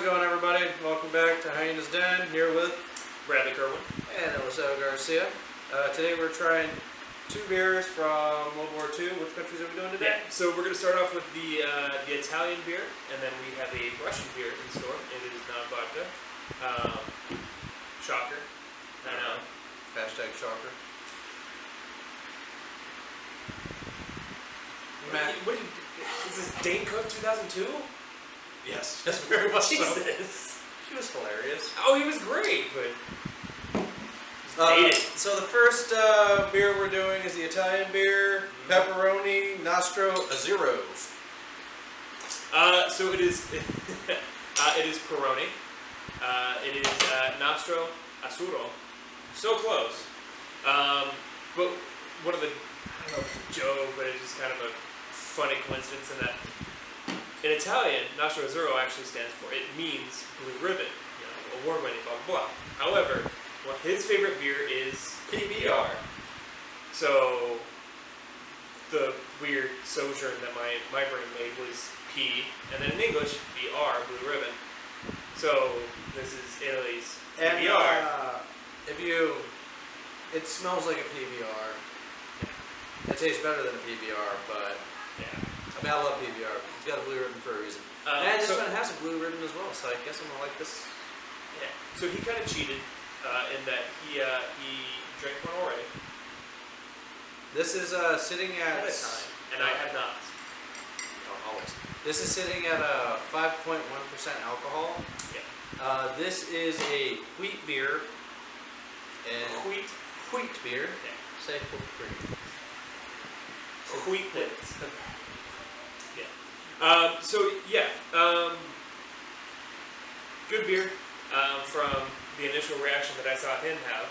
How's it going, everybody? Welcome back to Hyenas Den, here with Bradley Kerwin. and Eliseo Garcia. Today we're trying two beers from World War II. Which countries are we doing today? Yeah, so we're going to start off with the Italian beer, and then we have a Russian beer in store. It is non-vodka. Shocker. I know. Hashtag shocker. What is this Dane Cook 2002? Yes, yes, very much so. Jesus. She was hilarious. Oh, he was great, but So the first beer we're doing is the Italian beer, Peroni Nostro Azzurro. So it is it is Peroni. It is Nostro Azzurro. So close. But one of the, I don't know if it's a joke, but it's just kind of a funny coincidence in that in Italian, Nostro Azzurro actually stands for, it means blue ribbon, you know, award-winning, blah, blah, blah. However, his favorite beer is PBR. So the weird sojourn that my brain made was P, and then in English, BR, blue ribbon. So this is Italy's PBR. It smells like a PBR. It tastes better than a PBR, but Yeah. I mean, I love PBR. It's got a blue ribbon for a reason. And this one has a blue ribbon as well, so I guess I'm gonna like this. Yeah. So he kind of cheated in that he drank one already This is sitting at at a time, and I had not. always. This is sitting at 5.1% alcohol. Yeah. This is a wheat beer. And wheat beer. Yeah. Say wheat. Wheat wins. Good beer from the initial reaction that I saw him have.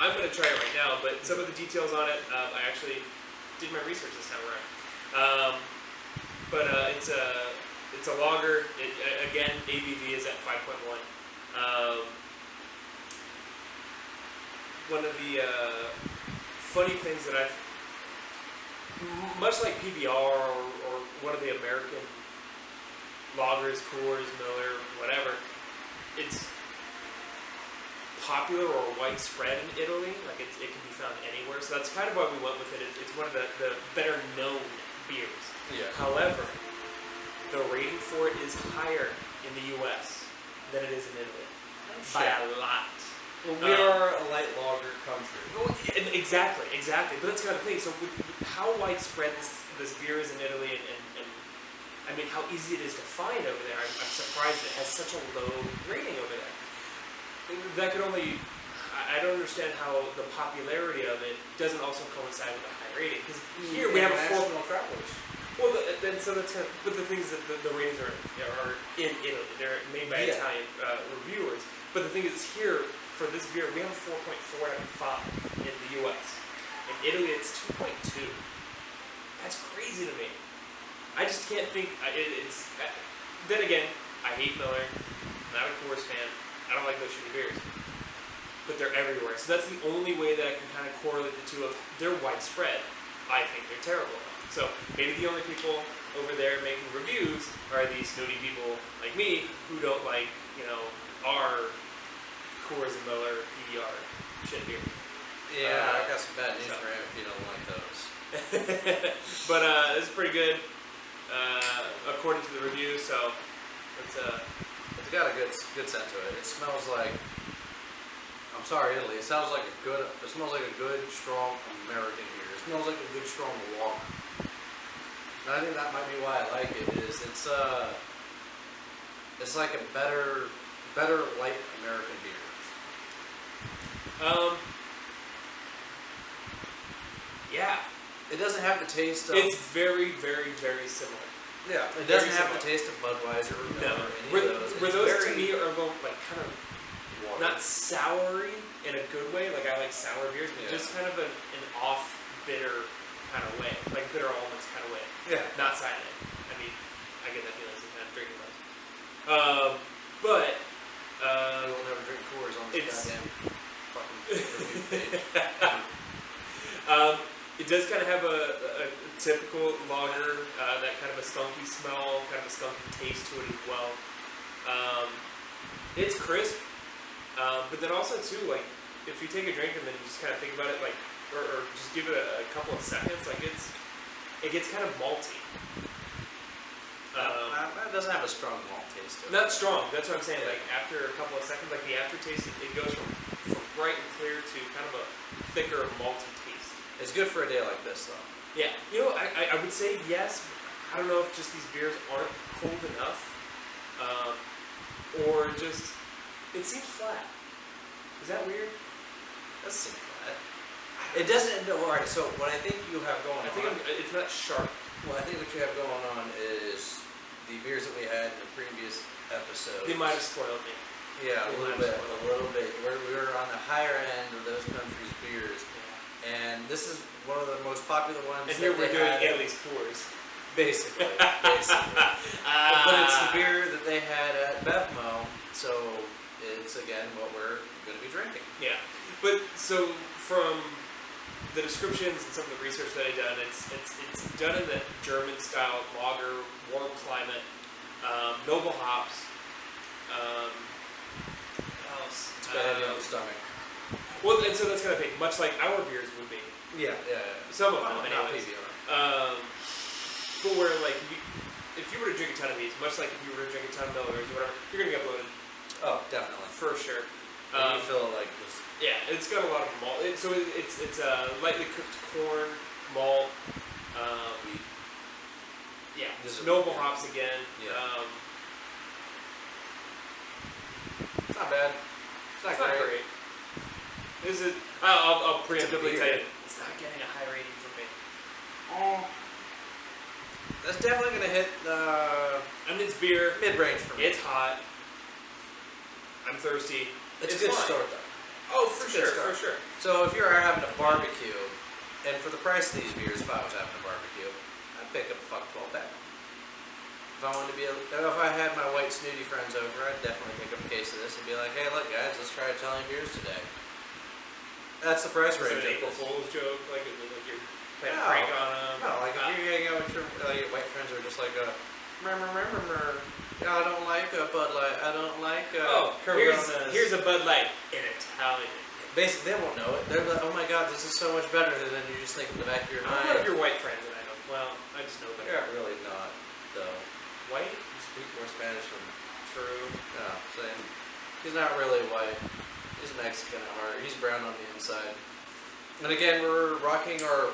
I'm going to try it right now, but some of the details on it, I actually did my research this time around. It's a lager. Again, ABV is at 5.1. One of the funny things that I've, much like PBR or one of the American lagers, Coors, Miller, whatever, it's popular or widespread in Italy. Like it can be found anywhere. So that's kind of why we went with it. It's one of the better known beers. Yeah. However, the rating for it is higher in the U.S. than it is in Italy. By a lot. Well, we are a light lager country. Exactly. But that's kind of the thing. So how widespread this beer is in Italy, and I mean how easy it is to find over there. I'm surprised it has such a low rating over there. That could only, I don't understand how the popularity of it doesn't also coincide with a high rating. Because here we have international travelers. Well, then so that's kind of, but the thing is that the ratings are in Italy. They're made by Italian reviewers. But the thing is here, for this beer, we have a 4.4 out of 5 in the U.S. In Italy, it's 2.2. That's crazy to me. I just can't think. Then again, I hate Miller. I'm not a Coors fan. I don't like those shitty beers. But they're everywhere. So that's the only way that I can kind of correlate the two of they're widespread. I think they're terrible. So maybe the only people over there making reviews are these snooty people like me who don't like, our Coors and Miller PBR shit beer. Yeah, I got some bad news for him if you don't like those. But this is pretty good, according to the review. So it's got a good scent to it. It smells like, I'm sorry, Italy. It smells like a good, strong American beer. It smells like a good, strong lager. And I think that might be why I like it. It's like a better light American beer. Yeah. It doesn't have the taste of... It's very, very, very similar. Yeah, it doesn't have the tast of Budweiser or Miller or any of those. Where those to me are both like kind of not soury in a good way, like I like sour beers, but just kind of an off bitter kind of way, like bitter almonds kind of way. Yeah. Not cyanide. I mean, I get that feeling sometimes drinking those. You'll never drink Coors on this goddamn fucking page. It does kind of have a typical lager, that kind of a skunky smell, kind of a skunky taste to it as well. It's crisp, but then also too, like, if you take a drink and then you just kind of think about it, like, or just give it a couple of seconds, like it gets kind of malty. It doesn't have a strong malt taste to it. Not strong. That's what I'm saying. Like after a couple of seconds, like the aftertaste, it goes from bright and clear to kind of a thicker malty taste. It's good for a day like this, though. Yeah. You know, I would say yes. I don't know if just these beers aren't cold enough, or just it seems flat. Is that weird? That seems flat. It doesn't. No, all right. So what I think you have going I think it's not sharp. Well, I think what you have going on is the beers that we had in the previous episode. They might have spoiled me. Yeah, a little bit. We were on the higher end of those countries' beers, and this is one of the most popular ones. And here we're doing Italy's pours. Basically. But it's the beer that they had at Bevmo, so it's again what we're going to be drinking. Yeah, but so from the descriptions and some of the research that I've done, it's done in the German style lager, warm climate, noble hops. What else? It's bad on the stomach. Well, and so that's kind of thing, much like our beers would be. Yeah. Some of them, not anyways. PBR. But where like if you were to drink a ton of these, much like if you were to drink a ton of Millers or whatever, you're gonna get bloated. Oh, definitely. For sure. You feel like this. Yeah, it's got a lot of malt. It's lightly cooked corn, malt, Wheat. Yeah, This is noble hops again. Yeah. It's not bad. It's not great. Is it? I'll preemptively beer. tell you, it's not getting a high rating from me. That's definitely gonna hit I mean, it's beer. mid-range for me. It's hot. I'm thirsty. It's a good fine. start though. Oh, for It's a good sure, start. for sure. So if you're having a barbecue, and for the price of these beers, if I was having a barbecue, I'd pick up a fuck 12 pack. If I wanted to be, if I had my white snooty friends over, I'd definitely pick up a case of this and be like, hey, look guys, let's try Italian beers today. That's the price range. Is it an April Fool's joke? Like you're playing a No. prank on them? No, like if you're hanging out with your white friends who are just like I don't like a Bud Light. I don't like Coronas. Here's a Bud Light in Italian. Basically, they won't know it. They're like, oh my god, this is so much better than you just think in the back of your I mind. don't know if you're white friends and I know. Well, I just know You're better. really not, though. White? You speak more Spanish than True. no. Same. He's not really white. He's Mexican at heart. He's brown on the inside. And again, we're rocking our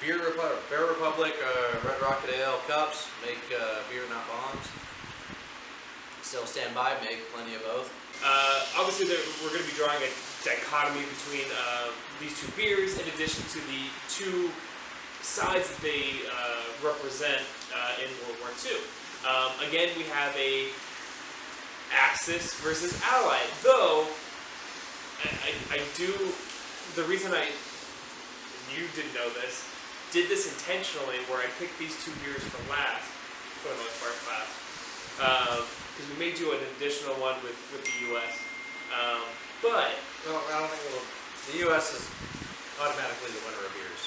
Bear Republic Red Rocket Ale cups. Make beer, not bombs. Still stand by. Make plenty of both. Obviously, we're going to be drawing a dichotomy between these two beers, in addition to the two sides that they represent in World War II. Again, we have a Axis versus Allied. Though, I do. The reason you didn't know this, did this intentionally, where I picked these two beers for last, for the most part, last. Because we may do an additional one with the U.S. But Well, I don't think the U.S. is automatically the winner of beers.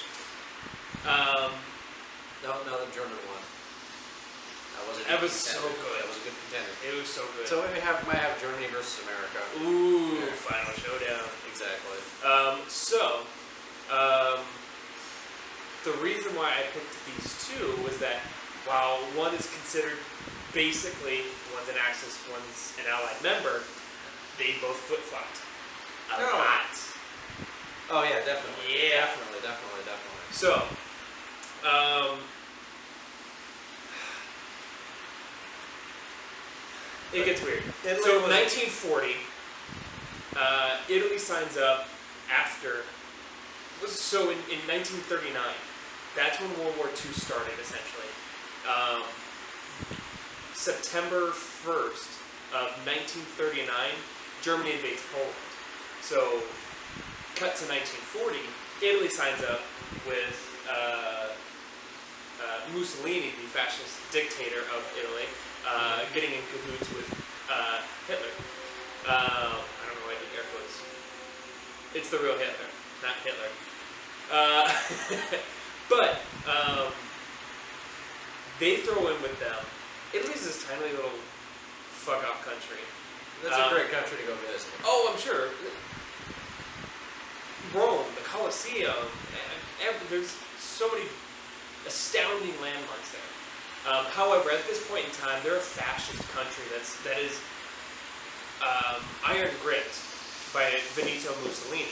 No, the German won. That was so good. That was a good contender. It was so good. So we might have Germany versus America. Ooh, Yeah. final showdown. Exactly. The reason why I picked these two was that while one is considered basically, one's an Axis, one's an Allied member, they both flip-flopped a No. lot. Oh yeah, definitely. Yeah. Definitely. So, it gets weird. So, 1940, Italy signs up after. So, in 1939, that's when World War II started, essentially. September 1st of 1939, Germany invades Poland. So, cut to 1940, Italy signs up with Mussolini, the fascist dictator of Italy, getting in cahoots with Hitler. I don't know why the air quotes. It's the real Hitler, not Hitler. But they throw in with them. Italy's this tiny little fuck off country. That's a great country to go visit. Oh, I'm sure. Rome, the Colosseum, there's so many astounding landmarks there. However, at this point in time, they're a fascist country that is iron gripped by Benito Mussolini.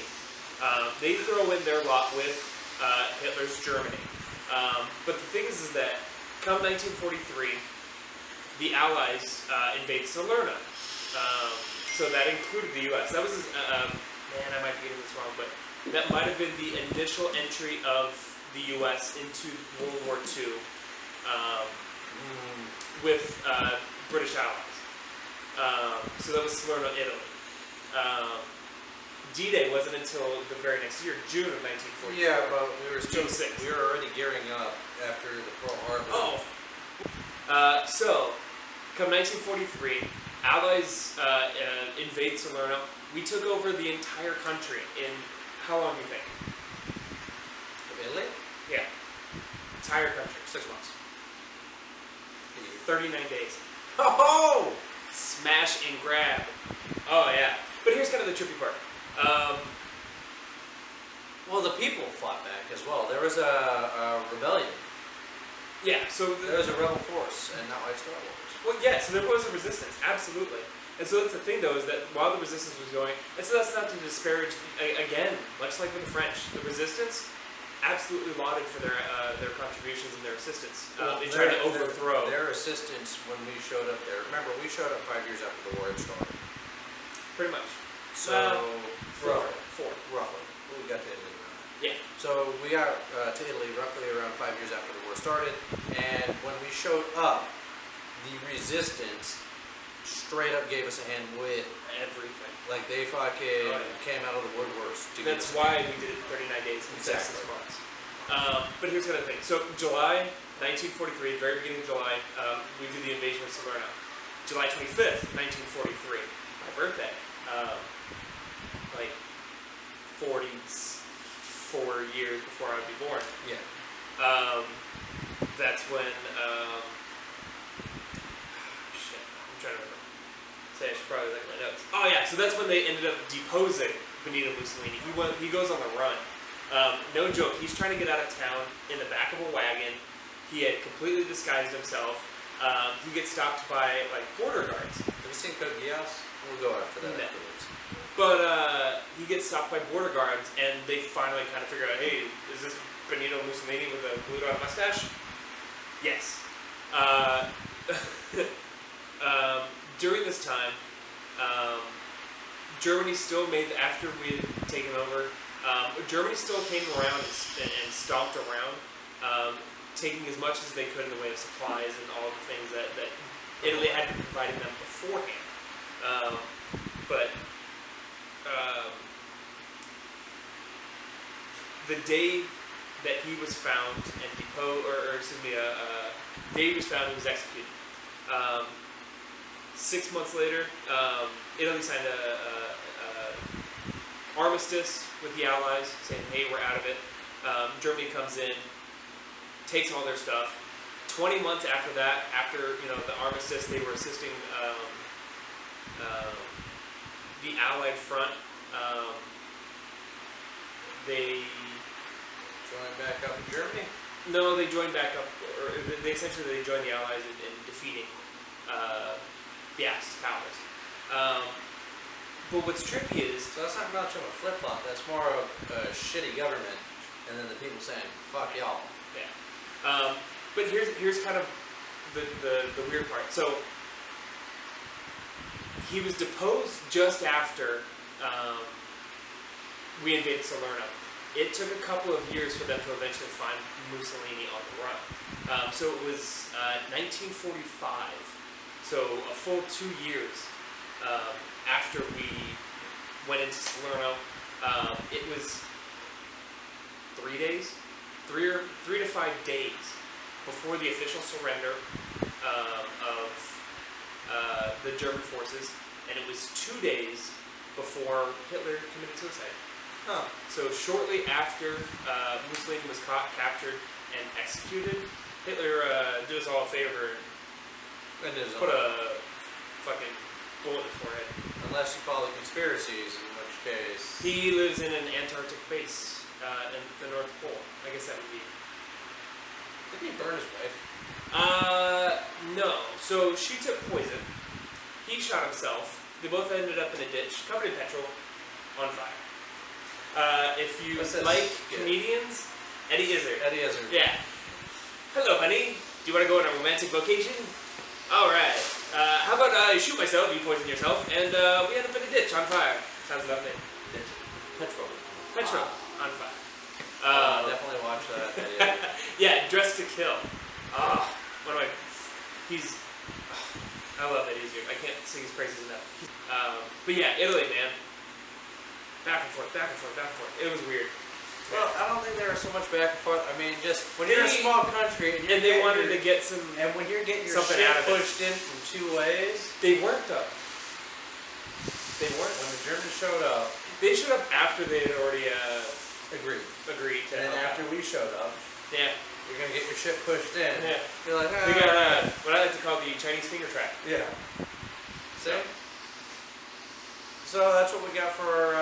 They throw in their lot with Hitler's Germany. But the thing is that come 1943, the Allies invade Salerno. So that included the U.S. That was, man, I might be getting this wrong, but that might have been the initial entry of the U.S. into World War II with British allies. So that was Salerno, Italy. D-Day wasn't until the very next year, June of 1944. Yeah, but we were already gearing up after the Pearl Harbor. Oh. So, come 1943, Allies invade Salerno. We took over the entire country in, how long do you think? Italy? Yeah. Entire country. 6 months. 39 days. Oh! Smash and grab. Oh, yeah. But here's kind of the trippy part. Well, the people fought back as well. There was a rebellion. Yeah, so there was a rebel force, and not like Star Wars. Well, yeah, so there was a resistance, absolutely. And so that's the thing, though, is that while the resistance was going, and so that's not to disparage, again, much like with the French, the resistance, absolutely lauded for their contributions and their assistance. They tried to overthrow. Their assistance when we showed up there. Remember, we showed up 5 years after the war had started. Pretty much. So, Four. Roughly. We got to Italy around that. Yeah. So we got to Italy roughly around 5 years after the war started, and when we showed up, the resistance straight up gave us a hand with everything. Like they fucking came out of the woodworks. That's why we did it in 39 days instead of 6 months. But here's the other thing. So July 1943, very beginning of July, we did the invasion of Salerno. July 25th, 1943, my birthday. Like 44 years before I would be born. Yeah. That's when, shit, I'm trying to remember. I should probably look at my notes. Oh yeah, so that's when they ended up deposing Benito Mussolini. He goes on the run. No joke, he's trying to get out of town in the back of a wagon. He had completely disguised himself. He gets stopped by like border guards. Have you seen Code Geass? We'll go after that afterwards. But he gets stopped by border guards, and they finally kind of figure out, hey, is this Benito Mussolini with a glued-on mustache? Yes. During this time, Germany still made, after we had taken over, Germany still came around and stomped around, taking as much as they could in the way of supplies and all the things that Italy had been providing them beforehand. But the day that he was found and day he was found and was executed. 6 months later, Italy signed a armistice with the Allies, saying, "Hey, we're out of it." Germany comes in, takes all their stuff. 20 months after that, after the armistice, they were assisting the Allied front. They joined back up in Germany? No, they joined back up, or they essentially joined the Allies in defeating the Axis powers. But what's trippy is... So that's not much of a flip-flop, that's more of a shitty government, and then the people saying, fuck y'all. Yeah. But here's kind of the weird part. So, he was deposed just after we invaded Salerno. It took a couple of years for them to eventually find Mussolini on the run. So it was 1945, so a full 2 years after we went into Salerno. It was 3 days, 3 to 5 days before the official surrender of the German forces, and it was 2 days before Hitler committed suicide. Huh. So shortly after Mussolini was caught, captured, and executed, Hitler did us all a favor and put a fucking bullet in his forehead. Unless you follow conspiracies, in which case... He lives in an Antarctic base in the North Pole. I guess that would be... Didn't he burn his wife? No. So she took poison. He shot himself. They both ended up in a ditch, covered in petrol, on fire. If you like comedians, Eddie Izzard. Eddie Izzard. Yeah. Hello, honey. Do you want to go on a romantic vacation? All right. How about I shoot myself, you poison yourself, and we end up in a ditch on fire. Sounds about it. Ditch. Petrol. Petrol on fire. Definitely watch that. Eddie. Yeah, Dressed to Kill. One of my... He's... I love Eddie Izzard. I can't sing his praises enough. But yeah, Italy, man. Back and forth, back and forth, back and forth. It was weird. Well, I don't think there was so much back and forth. I mean, just when you're in a small country and they wanted to get some, and when you're getting your something shit out of pushed in from two ways, they weren't though. They weren't. When the Germans showed up, they showed up after they had already agreed to. And then after we showed up, yeah, you're gonna get your shit pushed in. Yeah, you're like, we got what I like to call the Chinese finger trap. Yeah. See. So that's what we got for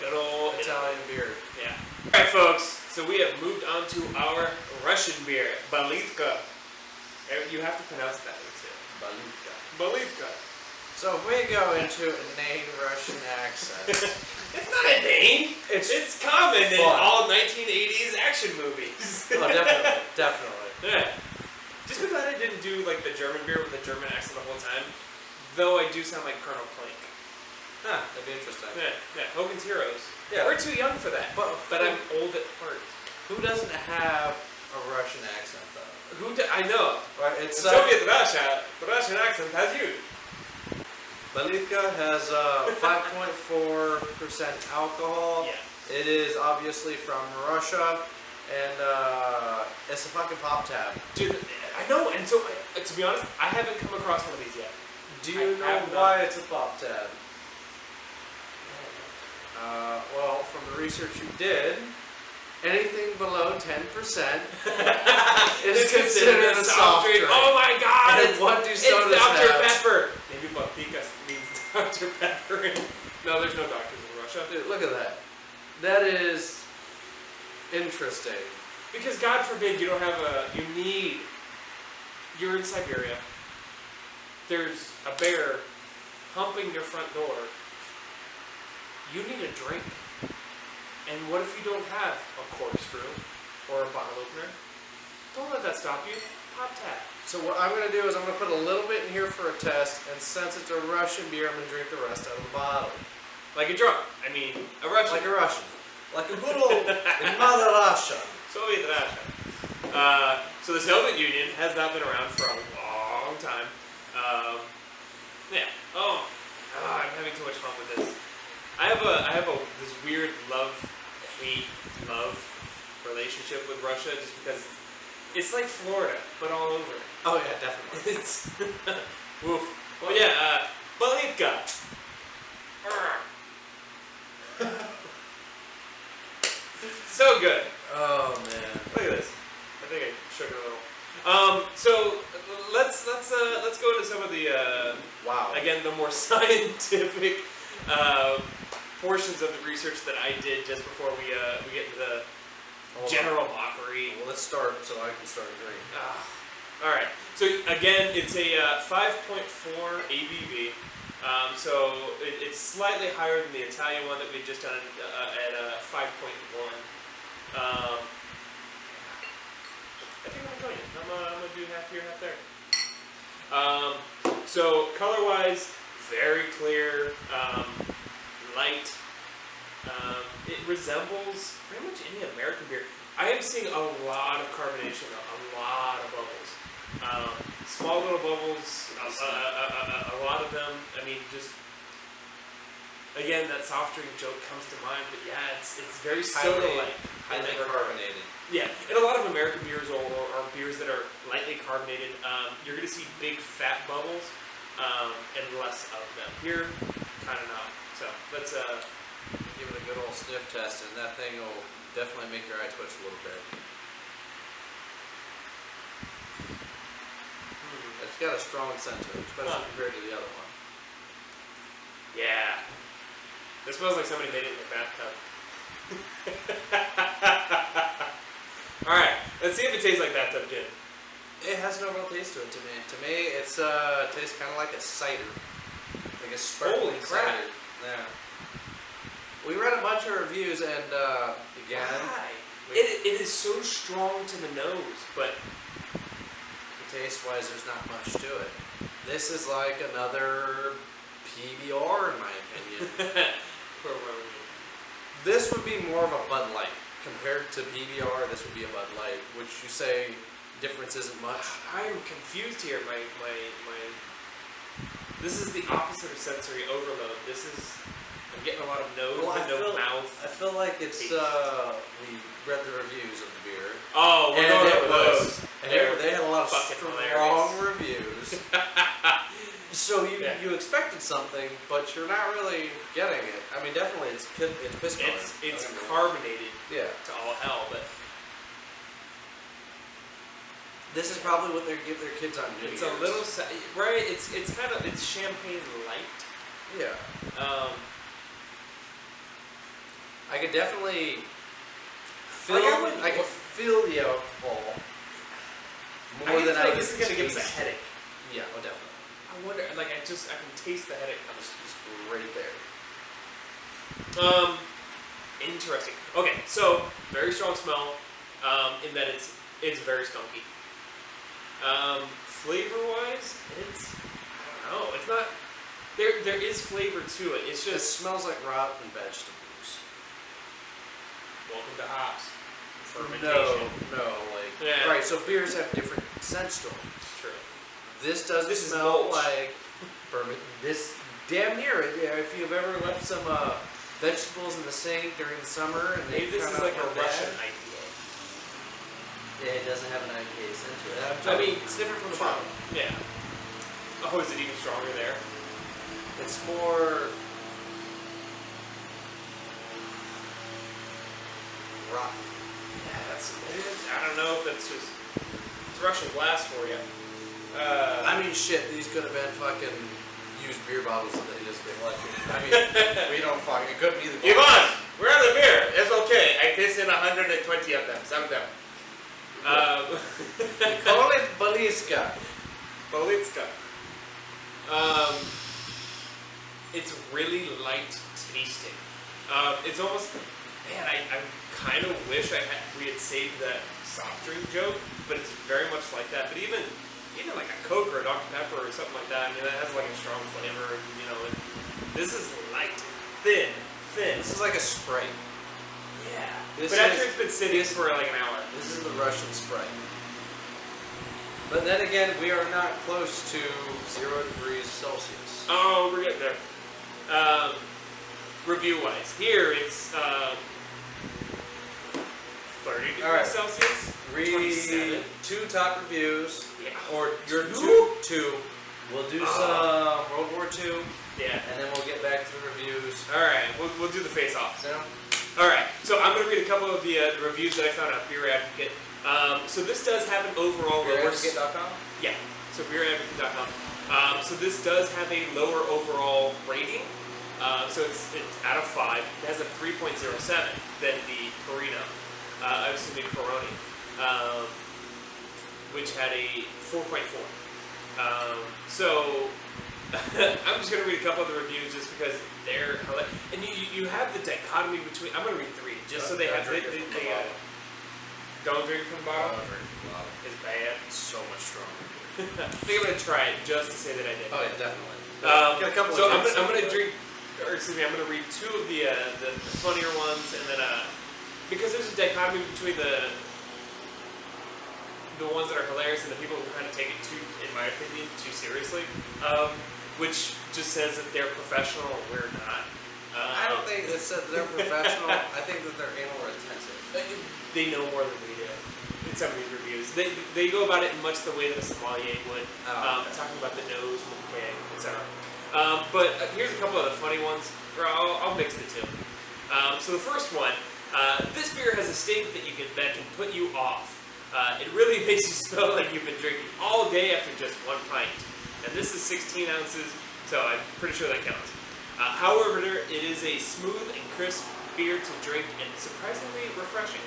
good old Italian beer. Yeah. Alright folks, so we have moved on to our Russian beer, Latika. You have to pronounce that one too. Latika. So if we go into a inane Russian accent. It's not a name. It's common in all 1980s action movies. Oh, definitely. Definitely. Yeah. Just be glad I didn't do like the German beer with the German accent the whole time. Though I do sound like Colonel Plank. Huh, that'd be interesting. Yeah. Hogan's Heroes. Yeah. We're too young for that. But I'm old at heart. Who doesn't have a Russian accent though? I know. Right, it's Soviet Russia. The Russian accent has you. Latika has 5.4% alcohol. Yeah. It is obviously from Russia, and it's a fucking pop tab. Dude, I know, and so to be honest, I haven't come across one of these yet. Do you know why it's a pop tab? Well, from the research you did, anything below 10% is considered a soft drink. Oh my god! And what do sodas It's Dr. have? Pepper! Maybe Latika means Dr. Pepper. No, there's no doctors in Russia. Dude, look at that. That is interesting. Because God forbid you don't have you're in Siberia. There's a bear humping your front door. You need a drink. And what if you don't have a corkscrew or a bottle opener? Don't let that stop you. Pop tap. So what I'm going to do is I'm going to put a little bit in here for a test, and since it's a Russian beer, I'm going to drink the rest out of the bottle. Like a drunk. I mean, a Russian. Like a Russian. Like a good old Mother Russia. Soviet Russia. So the Soviet Union has not been around for a long time. Yeah. I'm having too much fun with this. I have this weird love-hate relationship with Russia just because it's like Florida, but all over. Oh yeah, definitely. It's woof. But yeah, Latika. So good. Oh man. Look at this. I think I shook it a little. So let's go into some of the again the more scientific portions of the research that I did just before we get into the general mockery. Well, let's start so I can start drinking. All right. So again, it's a 5.4 ABV. So it's slightly higher than the Italian one that we just done at 5.1. I think I'm enjoying it. I'm gonna do half here, half there. So color-wise, very clear, light. It resembles pretty much any American beer. I am seeing a lot of carbonation, a lot of bubbles. Small little bubbles, a lot of them. I mean, just again, that soft drink joke comes to mind. But yeah, it's very soda-like, highly carbonated. Yeah, and a lot of American beers or beers that are lightly carbonated, you're going to see big fat bubbles and less of them. Here, kind of not. So let's give it a good old sniff test, and that thing will definitely make your eye twitch a little bit. It's got a strong scent to it, especially compared to the other one. Yeah. This smells like somebody made it in their bathtub. Alright, let's see if it tastes like bathtub gin. It has no real taste to it to me. To me, it's tastes kind of like a cider, like a sparkling Holy crap. cider. Yeah. We read a bunch of reviews, and again, Why? It is so strong to the nose, but taste-wise, there's not much to it. This is like another PBR, in my opinion. This would be more of a Bud Light compared to PBR. This would be a Bud Light, which you say difference isn't much. I'm confused here. My This is the opposite of sensory overload. This is I'm getting a lot of nose, but no mouth. I feel like it's we read the reviews of the beer. Oh, we're going over those. And they had a lot of strong reviews. So you expected something, but you're not really getting it. I mean, definitely it's piss colored. It's carbonated. Yeah. To all hell, but this is probably what they give their kids on New Year's. It's a little right. It's kind of champagne light. Yeah. I could definitely feel. I could feel the alcohol more than I. This is gonna give us a headache. Yeah, oh, definitely. I wonder. Like I can taste the headache coming Just right there. Interesting. Okay, so very strong smell. In that it's very skunky. Flavor-wise, it's I don't know. It's not. There is flavor to it. It's just it smells like rotten vegetables. Welcome to hops. Fermentation. No, right. So beers have different scents to them. True. This doesn't smell like bourbon. This damn near it. Yeah, if you've ever left some vegetables in the sink during the summer, and maybe this is like a Russian IPA. Yeah, it doesn't have an IPA scent to it. I mean, it's different from the bottom. Yeah. Oh, is it even stronger there? It's more rotten. Yeah, I don't know if it's just it's Russian glass for you. I mean, shit. These could have been fucking used beer bottles that they just get lucky. I mean, we don't fucking. It could be the. Ivan, we're out of beer. It's okay. I pissed in 120 of them. Some of them. Call it Baliska. Balitska. It's really light tasting. It's almost, man, I kind of wish we had saved that soft drink joke, but it's very much like that. But even like a Coke or a Dr. Pepper or something like that, I mean, that has like a strong flavor, and this is light, thin. This is like a Sprite. Yeah. But after it's been sitting for like an hour. This is the Russian Sprite. But then again, we are not close to 0 degrees Celsius. Oh, we're getting there. Review-wise, here it's 30 degrees Celsius. Read 27. 2 top reviews. Yeah. Or your two. We'll do some World War II. Yeah. And then we'll get back to the reviews. Alright, we'll do the face-off. So. Alright, so I'm going to read a couple of the reviews that I found on Beer Advocate. So this does have an overall lower... BeerAdvocate.com? Yeah, so BeerAdvocate.com. So this does have a lower overall rating. So it's out of 5. It has a 3.07 than the Peroni, which had a 4.4. So I'm just going to read a couple of the reviews just because they're hilarious. And you have the dichotomy between... I'm going to read 3 just so they have... Don't drink from the bottle? Don't drink from the bottle. It's bad. It's so much stronger. I think I'm going to try it just to say that I did. Oh, yeah, definitely. Get a couple so I'm going to drink... Or excuse me, I'm going to read 2 of the funnier ones, and then because there's a dichotomy between the ones that are hilarious and the people who kind of take it in my opinion, too seriously, which just says that they're professional and we're not. I don't think it said they're professional. I think that they're anal retentive. They know more than we do. In some of these reviews, they go about it in much the way that a sommelier would, talking about the nose, bouquet, etc. But here's a couple of the funny ones. Or I'll mix the 2. So the first one, this beer has a stink that can put you off. It really makes you smell like you've been drinking all day after just one pint. And this is 16 ounces, so I'm pretty sure that counts. However, it is a smooth and crisp beer to drink and surprisingly refreshing.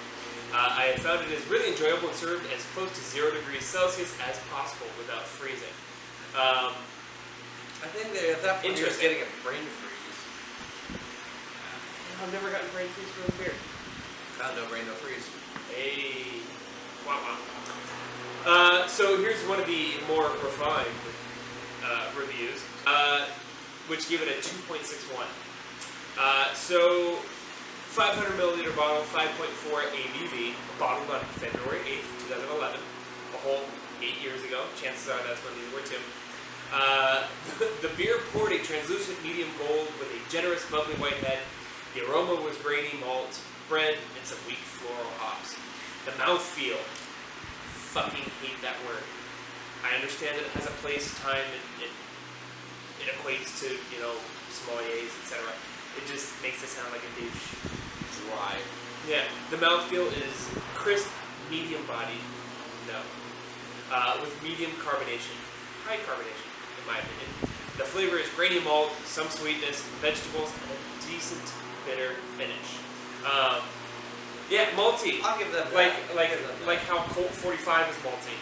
I have found it is really enjoyable and served as close to 0 degrees Celsius as possible without freezing. I think at that point you're just getting a brain freeze. I've never gotten brain freeze from a beer. No brain, no freeze. Hey. Wow, wow. So here's one of the more refined reviews, which give it a 2.61. So 500 milliliter bottle, 5.4 ABV, bottled on February 8th, 2011, a whole 8 years ago. Chances are that's when these were too. The beer poured a translucent medium gold with a generous bubbly white head. The aroma was grainy malt, bread, and some weak floral hops. The mouthfeel, fucking hate that word. I understand that it has a place, time, and it equates to, you know, sommeliers, etc. It just makes it sound like a douche. Dry. Yeah, the mouthfeel is crisp, medium-bodied, no. With medium carbonation, high carbonation, in my opinion. The flavor is grainy malt, some sweetness, vegetables, and a decent bitter finish. Yeah, malty. I'll give that. Like how Colt 45 is malty.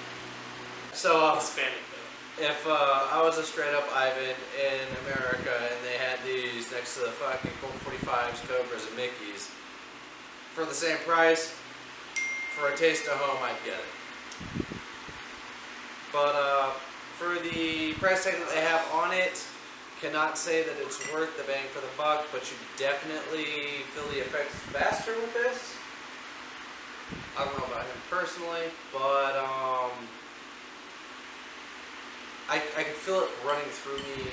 So Hispanic though. if I was a straight up Ivan in America and they had these next to the fucking Colt 45s, Cobras, and Mickeys for the same price, for a taste of home, I'd get it. But for the price tag that they have on it, cannot say that it's worth the bang for the buck, but you definitely feel the effects faster with this. I don't know about him personally, but I could feel it running through me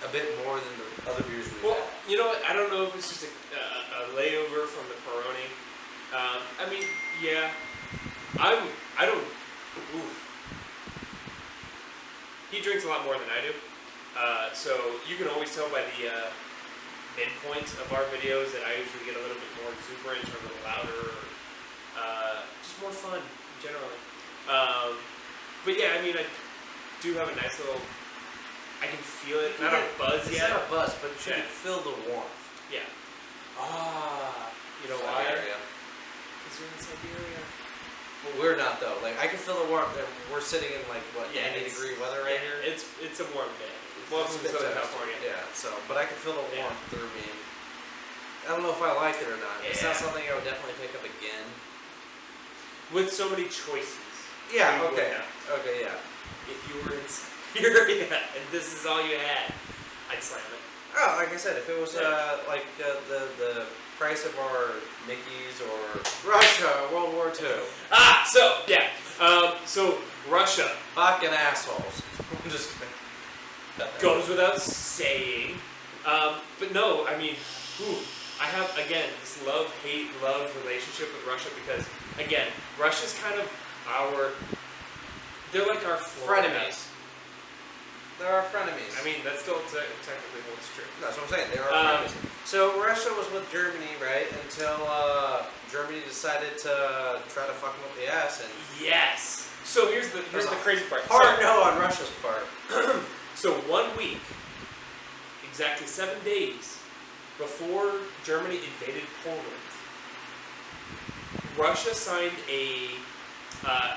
a bit more than the other beers we've had. You know what? I don't know if it's just a layover from the Peroni. I mean, yeah. I don't. Oof. He drinks a lot more than I do. So you can always tell by the midpoint of our videos that I usually get a little bit more exuberant or a little louder, or just more fun generally. But yeah, I mean, I do have a nice little. I can feel it. Not a buzz yet. It's not a buzz, but you can feel the warmth. Yeah. You know why? Because you're in Siberia. Well, we're not though. Like I can feel the warmth. We're sitting in like what 90-degree weather right here. It's a warm day. Welcome to Southern California. Yeah. So, but I can feel the warmth through me. I don't know if I like it or not. It's not something I would definitely pick up again. With so many choices. Yeah. Okay. Okay. Yeah. If you were in Siberia and this is all you had, I'd slam it. Oh, like I said, if it was like the price of our Mickeys or Russia, World War II. So Russia. Fucking assholes. Just goes without saying. But no, I mean, I have, again, this love-hate love relationship with Russia because, again, Russia's kind of they're like our frenemies. They're our frenemies. I mean, that still technically holds true. That's what I'm saying. They're our frenemies. So Russia was with Germany, right? Until Germany decided to try to fuck them up the ass. And yes. So here's the crazy part. Hard no on Russia's part. So 1 week, exactly 7 days before Germany invaded Poland, Russia signed a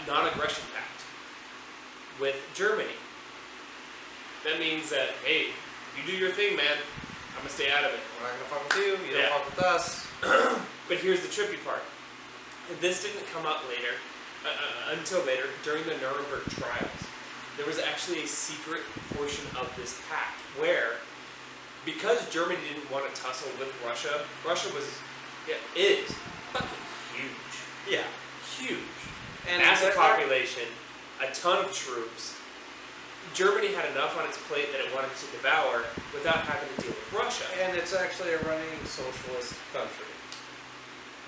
non-aggression pact with Germany. That means that, hey, you do your thing, man. I'm gonna stay out of it. We're not gonna fuck with you. You don't fuck with us. But here's the trippy part. This didn't come up later, until later, during the Nuremberg trials. There was actually a secret portion of this pact where, because Germany didn't want to tussle with Russia, Russia is fucking huge. Yeah. Huge. And massive population, a ton of troops. Germany had enough on its plate that it wanted to devour without having to deal with Russia. And it's actually a running socialist country.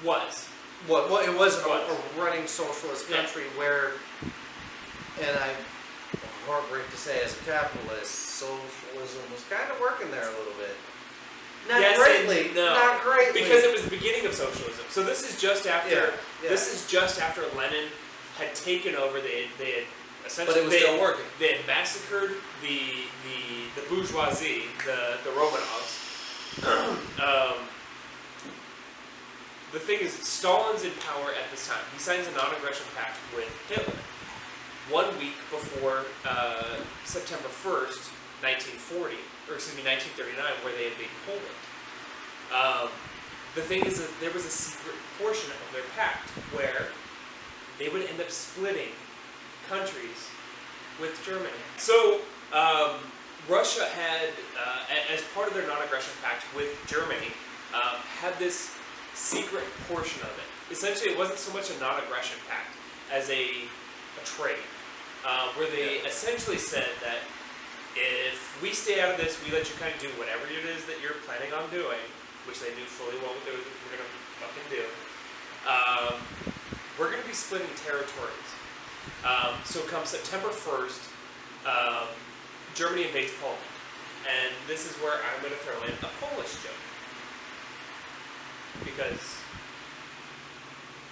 Was. Well, it was a running socialist country where, and I'm heartbreak to say as a capitalist, socialism was kind of working there a little bit. Not yes greatly. And no. Not greatly. Because it was the beginning of socialism. So this is just after. Yeah. This is just after Lenin had taken over. They had essentially. But it was still working. They had massacred the bourgeoisie, the Romanovs. The thing is, Stalin's in power at this time. He signs a non-aggression pact with Hitler 1 week before September 1st, 1939, where they invaded Poland. The thing is that there was a secret portion of their pact where they would end up splitting countries with Germany. So, Russia had, as part of their non-aggression pact with Germany, had this secret portion of it. Essentially, it wasn't so much a non-aggression pact as a trade, where they essentially said that if we stay out of this, we let you kind of do whatever it is that you're planning on doing, which they knew fully well what they were going to fucking do. We're going to be splitting territories. So come September 1st, Germany invades Poland. And this is where I'm going to throw in a Polish joke. Because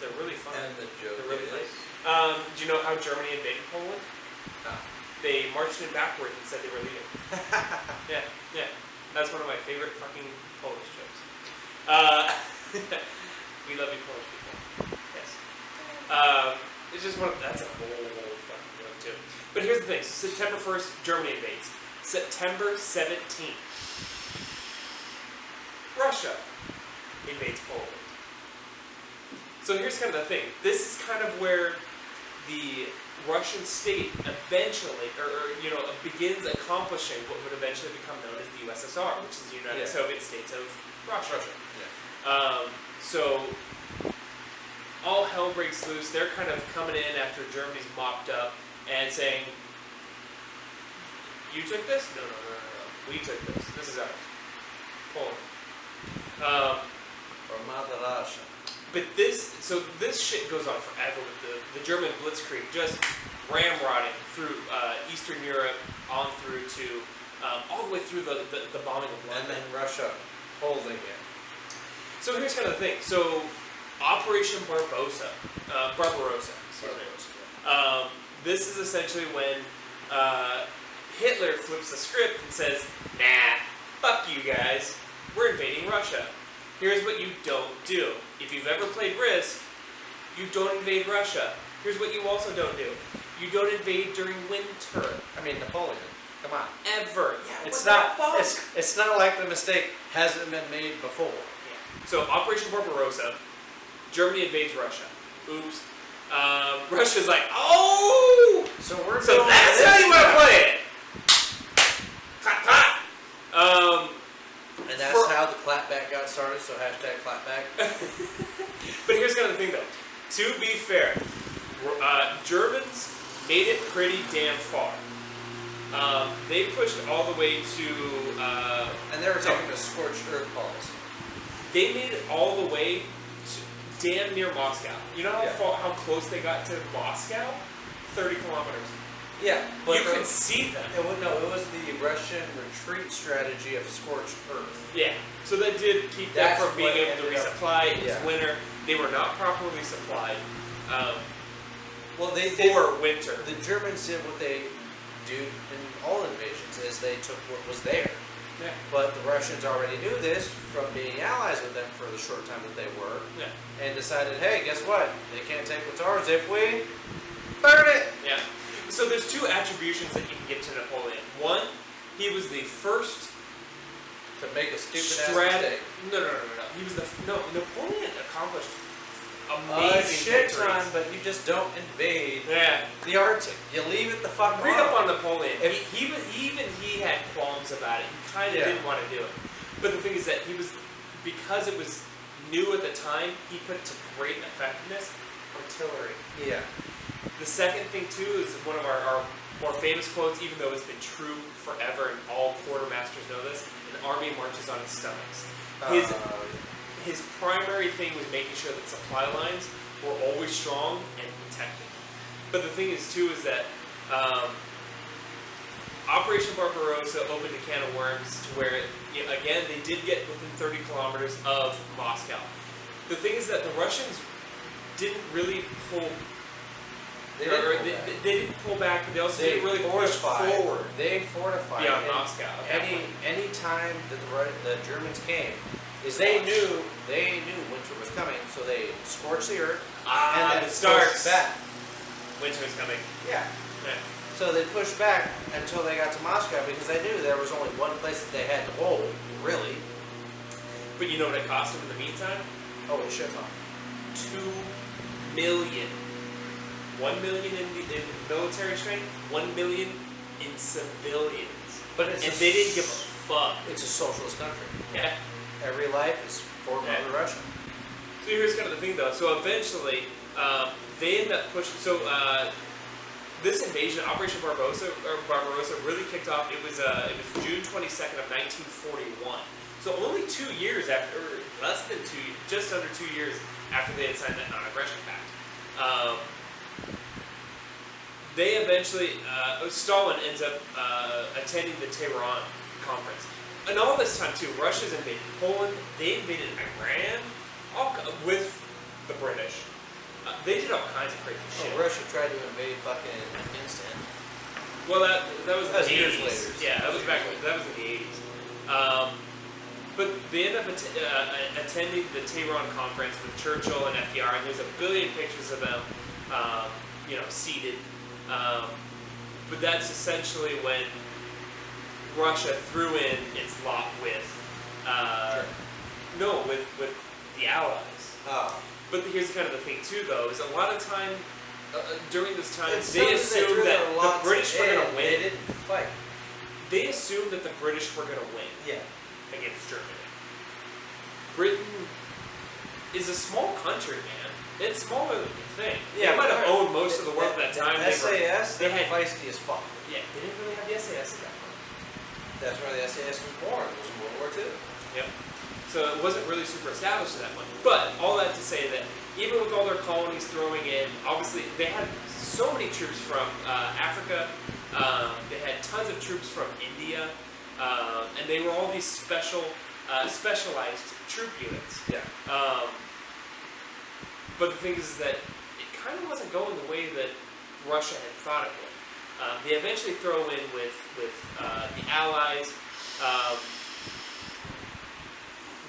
they're really fun. And the joke really is? funny. Do you know how Germany invaded Poland? No. They marched in backwards and said they were leaving. Yeah. That's one of my favorite fucking Polish jokes. We love you, Polish people. Yes. It's just that's a whole fucking joke too. But here's the thing. So September 1st, Germany invades. September 17th, Russia invades Poland. So here's kind of the thing. This is kind of where the Russian state eventually, begins accomplishing what would eventually become known as the USSR, which is the United Soviet States of Russia. Yeah. So all hell breaks loose. They're kind of coming in after Germany's mopped up and saying, "You took this? No. We took this. This is ours. Poland." Or Mother Russia. But this shit goes on forever with the German blitzkrieg, just ramrodding through Eastern Europe on through to all the way through the bombing of London. And then Russia holding it. So here's kind of the thing. So Operation Barbarossa, excuse me. This is essentially when Hitler flips the script and says, "Nah, fuck you guys. We're invading Russia. Here's what you don't do. If you've ever played Risk, you don't invade Russia. Here's what you also don't do. You don't invade during winter. I mean, Napoleon. Come on. Ever. Yeah, It's not like the mistake hasn't been made before. Yeah. So Operation Barbarossa, Germany invades Russia. Oops. Russia's like, oh! So that's how you want to play it. Clap, clap. And that's how the clapback got started, so hashtag clapback. But here's kind of the thing, though. To be fair, Germans made it pretty damn far. They pushed all the way to... and they were taking a scorched earth policy. They made it all the way to damn near Moscow. You know how close they got to Moscow? 30 kilometers. Yeah, but you could see them. It was the Russian retreat strategy of scorched earth. Yeah, so that did keep them from being able to resupply. It was winter. They were not properly supplied. Well, they for did winter. The Germans did what they do in all invasions: is they took what was there. Yeah. But the Russians already knew this from being allies with them for the short time that they were, and decided, hey, guess what? They can't take what's ours if we burn it. Yeah. So there's two attributions that you can give to Napoleon. One, he was the first to make a stupid ass mistake. No. He was Napoleon accomplished A amazing shit ton, victories. but you just don't invade Yeah. the Arctic. You leave it the fuck Read alone. up on Napoleon. He had qualms about it. He kind of didn't want to do it. But the thing is that because it was new at the time, he put it to great effectiveness. Artillery. Yeah. The second thing too is one of our more famous quotes, even though it's been true forever and all quartermasters know this: an army marches on its stomachs. His primary thing was making sure that supply lines were always strong and protected. But the thing is too is that Operation Barbarossa opened a can of worms to where again, they did get within 30 kilometers of Moscow. The thing is that the Russians didn't really pull. They didn't pull back, but they also didn't really push forward. They fortified beyond Moscow. Any time that the Germans came, they knew winter was coming, so they scorched the earth and then it starts pushed back. Winter is coming. Yeah. So they pushed back until they got to Moscow because they knew there was only one place that they had to hold, really. But you know what it cost them in the meantime? Oh, shit ton. 2 million. 1 million in military strength, 1 million in civilians. But they didn't give a fuck. It's a socialist country. Yeah. Every life is for Mother Russia. So here's kind of the thing, though. So eventually, they end up pushing. So this invasion, Operation Barbarossa, really kicked off. It was June 22nd of 1941. So only 2 years after, or less than 2, just under 2 years after they had signed that non-aggression pact. They eventually, Stalin ends up attending the Tehran conference. And all this time, too, Russia's invaded Poland, they invaded Iran, with the British. They did all kinds of crazy shit. Russia tried to invade fucking Afghanistan. Well, that was in the years 80s. later. Yeah, that was in the 80s. But they end up attending the Tehran conference with Churchill and FDR, and there's a billion pictures of them, seated. But that's essentially when Russia threw in its lot with, with the Allies. Oh. But here's kind of the thing too, though, is a lot of time during this time they assumed that the British were going to win. They didn't fight. They assumed that the British were going to win. Yeah. Against Germany. Britain is a small country, man. It's smaller than you think. Yeah, they might have owned most of the world at that time. SAS, they had feisty as fuck. Yeah, they didn't really have the SAS at that point. That's where the SAS was born. It was in World War II. Yep. So it wasn't really super established at that point. But all that to say that even with all their colonies throwing in, obviously they had so many troops from Africa. They had tons of troops from India, and they were all these specialized troop units. Yeah. But the thing is that it kind of wasn't going the way that Russia had thought it would. They eventually throw in with the Allies.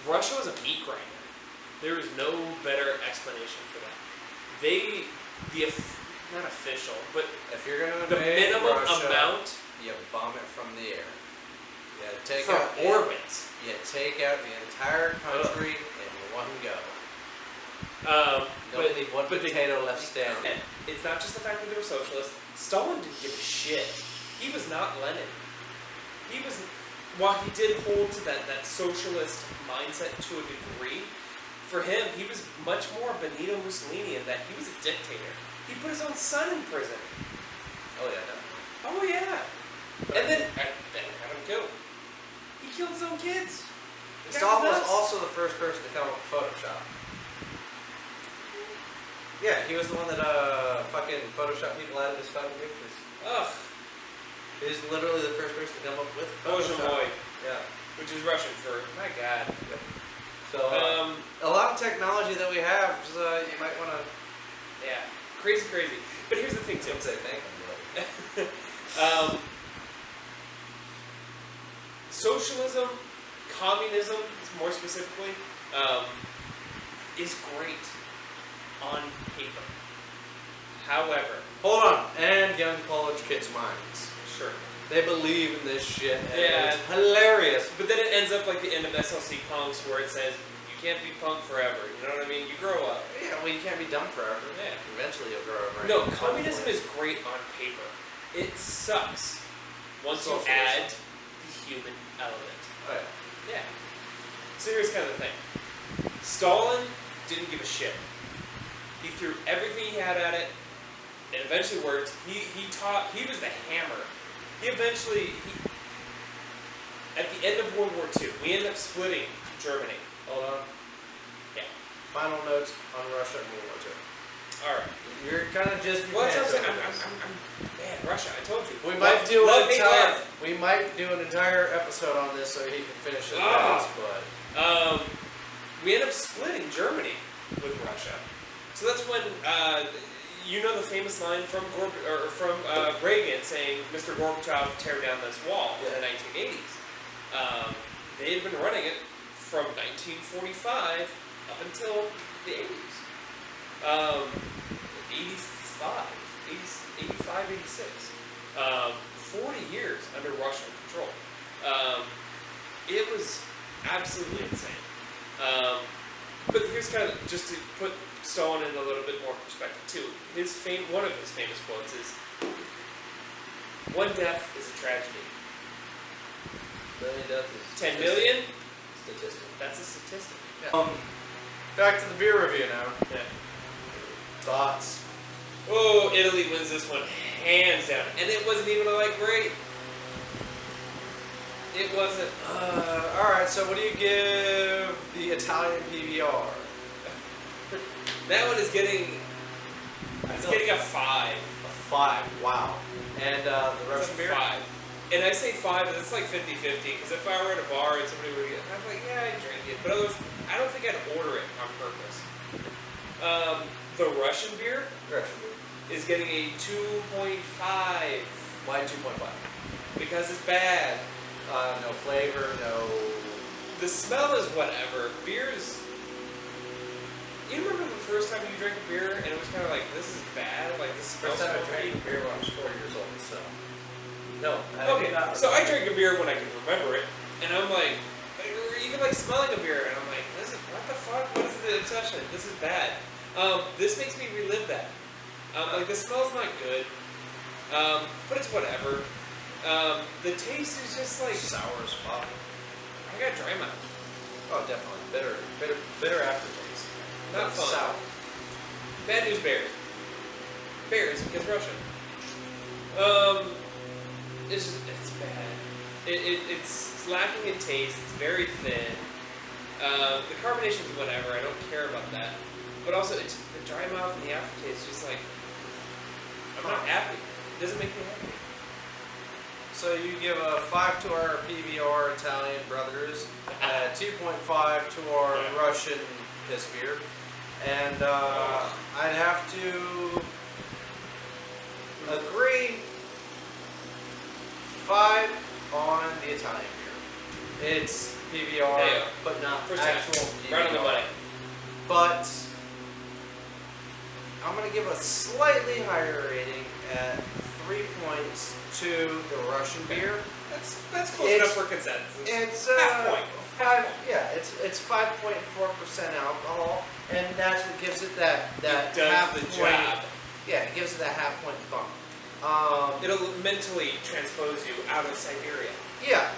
Russia was a meat grinder. There is no better explanation for that. Not official, but if you're gonna the minimum Russia, amount, you bomb it from the air. You take from out orbit. You take out the entire country in one go. One potato left standing. It's not just the fact that they were socialists. Stalin didn't give a shit. He was not Lenin. While he did hold to that socialist mindset to a degree, for him, he was much more Benito Mussolini in that he was a dictator. He put his own son in prison. Oh yeah, definitely. Oh yeah. And then had him killed. He killed his own kids. Stalin was also the first person to come up with Photoshop. Yeah, he was the one that fucking photoshopped people out of his fucking pictures. Ugh. He's literally the first person to come up with Photoshop. Yeah. Which is Russian for my God. Yep. So a lot of technology that we have, you might want to. Yeah. Crazy. But here's the thing, too. Say thank you. Socialism, communism, more specifically, is great on paper. However, hold on, and young college kids' minds. Sure. They believe in this shit. And yeah. It's hilarious. But then it ends up like the end of SLC Punks, where it says you can't be punk forever. You know what I mean? You grow up. Yeah. Well, you can't be dumb forever. Yeah. Eventually, you'll grow up. Right? No, communism is great on paper. It sucks once you add the human element. Oh yeah. So here's kind of the thing. Stalin didn't give a shit. He threw everything he had at it. It eventually worked. He was the hammer. At the end of World War II, we ended up splitting Germany. Hold on. Yeah. Final notes on Russia and World War II. All right. You're kind of just. Well, that's what I'm saying. Man, Russia. I told you. We might do love, an hate, entire. love. We might do an entire episode on this so he can finish his Ah. thoughts, but We end up splitting Germany with Russia. So that's when you know the famous line from Reagan saying, "Mr. Gorbachev, tear down this wall" in the 1980s. They had been running it from 1945 up until the 80s. 85, 86. 40 years under Russian control. It was absolutely insane. But here's kind of, just to put Stalin in a little bit more perspective too, one of his famous quotes is, "One death is a tragedy. 1,000,000 deaths is 10 million? statistic. That's a statistic." Yeah. Back to the beer review now. Yeah. Thoughts? Oh, Italy wins this one hands down, and it wasn't even great. It wasn't. All right. So, what do you give the Italian PBR? That one is getting. It's getting a 5. A 5. Wow. And the Russian beer? 5. And I say 5, and it's like 50-50, because if I were at a bar and somebody were getting, I'm like, yeah, I'd drink it. But otherwise, I don't think I'd order it on purpose. The Russian beer Russian beer. is getting a 2.5. Why 2.5? Because it's bad. No flavor, no. The smell is whatever. Beer's. You remember the first time you drank a beer and it was kind of like, this is bad? Like, this smells First time so I drank great. a beer when I was 4 years old, so. No. Okay, so I drink a beer when I can remember it, and I'm like, or even like smelling a beer, and I'm like, what the fuck? What is the obsession? This is bad. This makes me relive that. Like, the smell's not good, but it's whatever. The taste is just like Sour as fuck. I got dry mouth. Oh, definitely. Bitter aftertaste. Not fun. Sour. Bad news bears. Bears because Russian. It's bad. It's lacking in taste. It's very thin. The carbonation's whatever. I don't care about that. But also, it's the dry mouth and the aftertaste. Just like I'm not happy. It doesn't make me happy. So you give a 5 to our PBR Italian brothers, 2.5 to our Russian piss beer, and I'd have to agree 5 on the Italian beer. It's PBR, Hey, but not first actual time. PBR. Right on the money. But I'm going to give a slightly higher rating at 3 points to the Russian beer. That's close enough for consensus. It's half point. it's 5.4% alcohol, and that's what gives it that It does half the point. job. Yeah, it gives it that half point bump. It'll mentally transpose you out of Siberia. Yeah.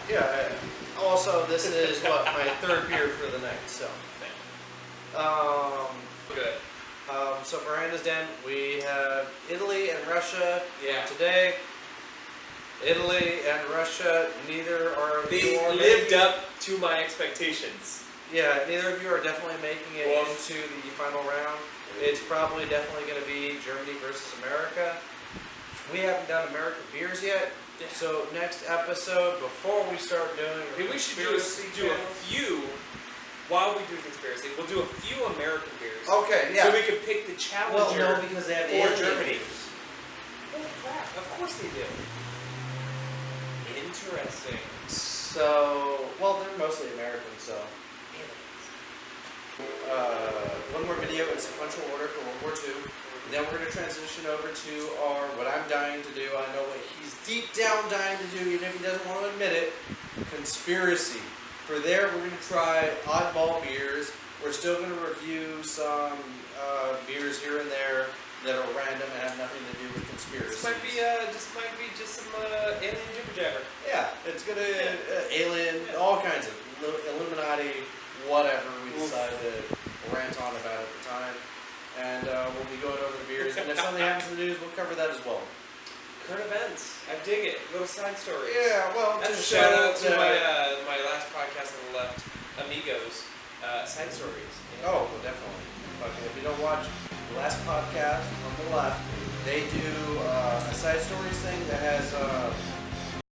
Also, this is what my 3rd beer for the night. So, Good. so for Hyenas Den, we have Italy and Russia Yeah. today. Italy and Russia, neither are They you are lived making- up to my expectations. Yeah, neither of you are definitely making it Well, into the final round. It's probably definitely going to be Germany versus America. We haven't done American beers yet, so next episode, before we start doing Maybe we should conspiracy do a channels- few, while we do conspiracy, we'll do a few American beers. Okay, yeah. So we can pick the challenger. Well, no, because they have for alien Germany. beers. Holy crap, of course they do. Interesting. So, well, they're mostly American, so. One more video in sequential order for World War II. Then we're going to transition over to what I'm dying to do. I know what he's deep down dying to do, even if he doesn't want to admit it. Conspiracy. For there, we're going to try oddball beers. We're still going to review some beers here and there that are random and have nothing to do with conspiracy. This might be just some alien jibber jabber. Yeah, it's gonna alien, all kinds of Illuminati, whatever we decide to rant on about at the time, and we'll be going over the beers. And if something happens in the news, we'll cover that as well. Current events. I dig it. Little side stories. Yeah, well, That's a just shout out to that- my last podcast on the left, Amigos, side stories. Oh, well, definitely. But if you don't watch the last podcast on the left, They do a side stories thing that has